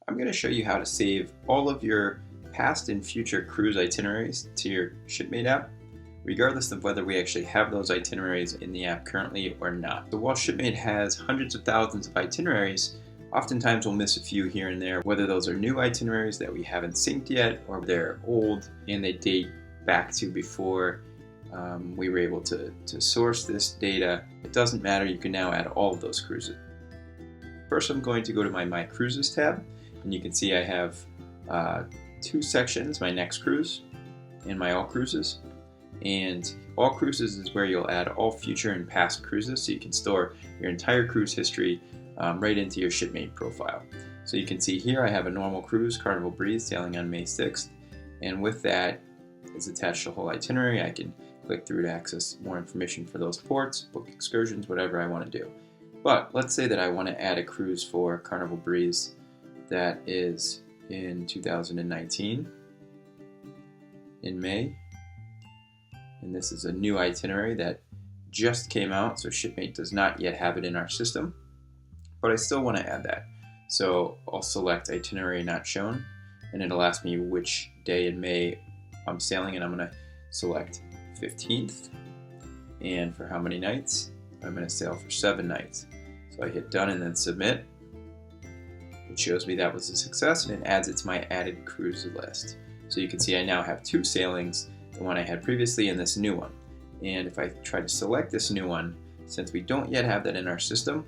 I'm going to show you how to save all of your past and future cruise itineraries to your Shipmate app, regardless of whether we actually have those itineraries in the app currently or not. So while Shipmate has hundreds of thousands of itineraries, oftentimes we'll miss a few here and there, whether those are new itineraries that we haven't synced yet or they're old and they date back to before we were able to source this data. It doesn't matter, you can now add all of those cruises. First, I'm going to go to my Cruises tab, and you can see I have two sections, my Next Cruise and my All Cruises. And All Cruises is where you'll add all future and past cruises, so you can store your entire cruise history right into your Shipmate profile. So you can see here I have a normal cruise, Carnival Breeze, sailing on May 6th, and with that is attached a whole itinerary. I can click through to access more information for those ports, book excursions, whatever I want to do. But let's say that I want to add a cruise for Carnival Breeze that is in 2019 in May, and this is a new itinerary that just came out, so Shipmate does not yet have it in our system, but I still want to add that. So I'll select Itinerary Not Shown, and it'll ask me which day in May I'm sailing, and I'm going to select 15th, and for how many nights? I'm going to sail for 7 nights. So I hit done and then submit. It shows me that was a success, and it adds it to my added cruise list. So you can see I now have 2 sailings, the one I had previously and this new one. And if I try to select this new one, since we don't yet have that in our system,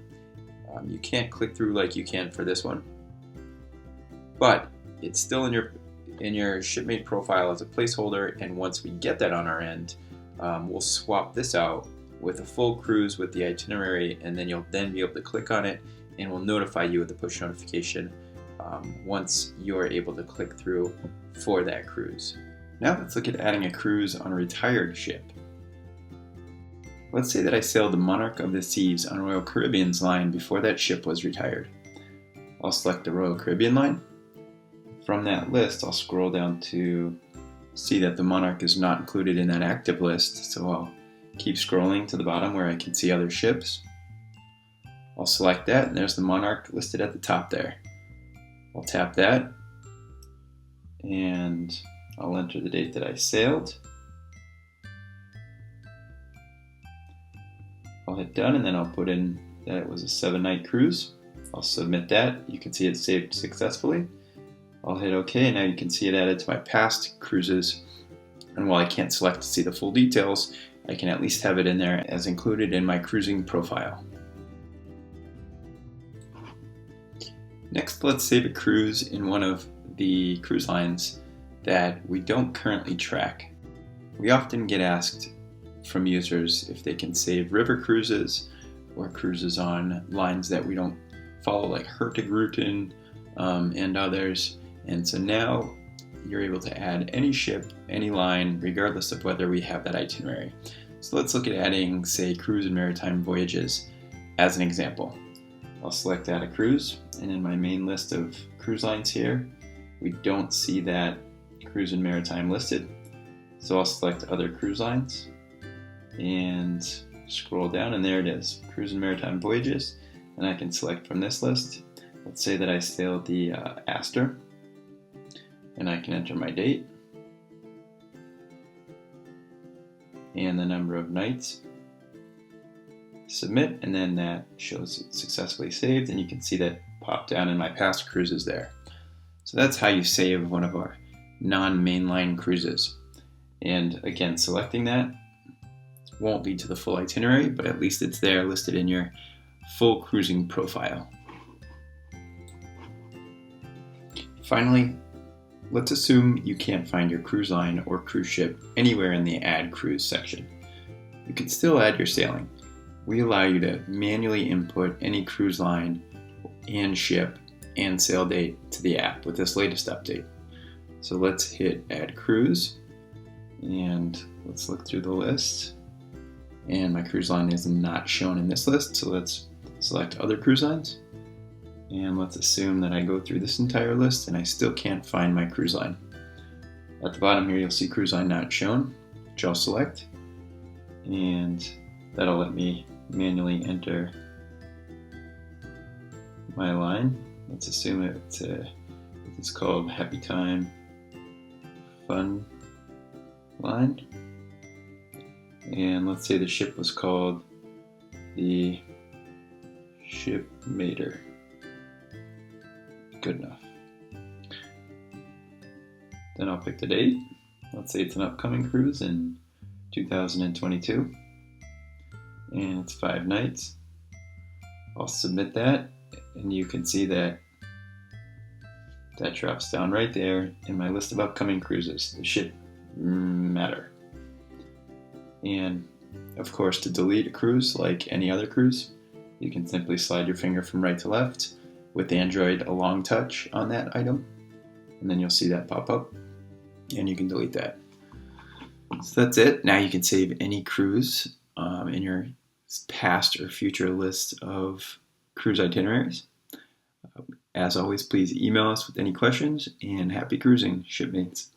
you can't click through like you can for this one. But it's still in your Shipmate profile as a placeholder, and once we get that on our end, we'll swap this out with a full cruise with the itinerary, and then you'll then be able to click on it and we'll notify you with a push notification once you're able to click through for that cruise. Now let's look at adding a cruise on a retired ship. Let's say that I sailed the Monarch of the Seas on Royal Caribbean's line before that ship was retired. I'll select the Royal Caribbean line. From that list, I'll scroll down to see that the Monarch is not included in that active list, so I'll keep scrolling to the bottom where I can see other ships. I'll select that, and there's the Monarch listed at the top there. I'll tap that, and I'll enter the date that I sailed. I'll hit done, and then I'll put in that it was a 7-night cruise. I'll submit that. You can see it saved successfully. I'll hit OK, and now you can see it added to my past cruises. And while I can't select to see the full details, I can at least have it in there as included in my cruising profile. Next, let's save a cruise in one of the cruise lines that we don't currently track. We often get asked from users if they can save river cruises or cruises on lines that we don't follow, like Hurtigruten and others. And so now you're able to add any ship, any line, regardless of whether we have that itinerary. So let's look at adding, say, cruise and maritime voyages as an example. I'll select add a cruise, and in my main list of cruise lines here, we don't see that cruise and maritime listed. So I'll select other cruise lines and scroll down, and there it is, cruise and maritime voyages, and I can select from this list. Let's say that I sailed the Astor, and I can enter my date and the number of nights, submit, and then that shows it successfully saved, and you can see that pop down in my past cruises there. So that's how you save one of our non-mainline cruises. And again, selecting that won't lead to the full itinerary, but at least it's there listed in your full cruising profile. Finally, let's assume you can't find your cruise line or cruise ship anywhere in the Add Cruise section. You can still add your sailing. We allow you to manually input any cruise line and ship and sail date to the app with this latest update. So let's hit Add Cruise, and let's look through the list. And my cruise line is not shown in this list, so let's select other cruise lines. And let's assume that I go through this entire list and I still can't find my cruise line. At the bottom here, you'll see cruise line not shown, which I'll select. And that'll let me manually enter my line. Let's assume it's It's called Happy Time Fun Line. And let's say the ship was called the Shipmater. Good enough. Then I'll pick the date. Let's say it's an upcoming cruise in 2022. And it's 5 nights. I'll submit that, and you can see that drops down right there in my list of upcoming cruises. The Shipmater. And of course, to delete a cruise like any other cruise, you can simply slide your finger from right to left with Android a long touch on that item, and then you'll see that pop up, and you can delete that. So that's it. Now you can save any cruise in your past or future list of cruise itineraries. As always, please email us with any questions, and happy cruising, shipmates.